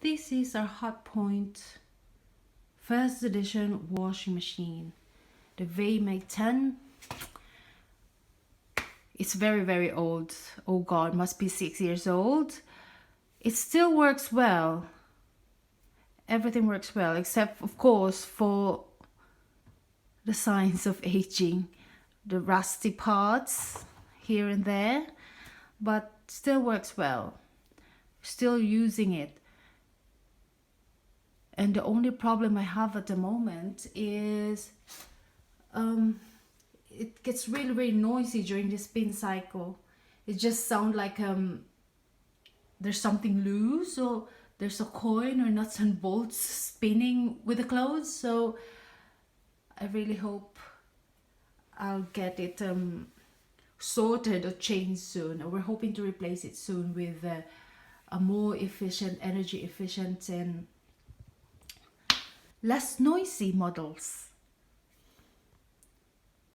This is our Hotpoint first edition washing machine, the WMA10. It's very old. Oh god, must be 6 years old. It still works well. Everything works well, except of course for the signs of aging, the rusty parts here and there, but still works well. Still using it. And the only problem I have at the moment is it gets really noisy during the spin cycle. It just sounds like there's something loose, or there's a coin or nuts and bolts spinning with the clothes. So I really hope I'll get it sorted or changed soon. We're hoping to replace it soon with a more efficient, energy efficient and less noisy models.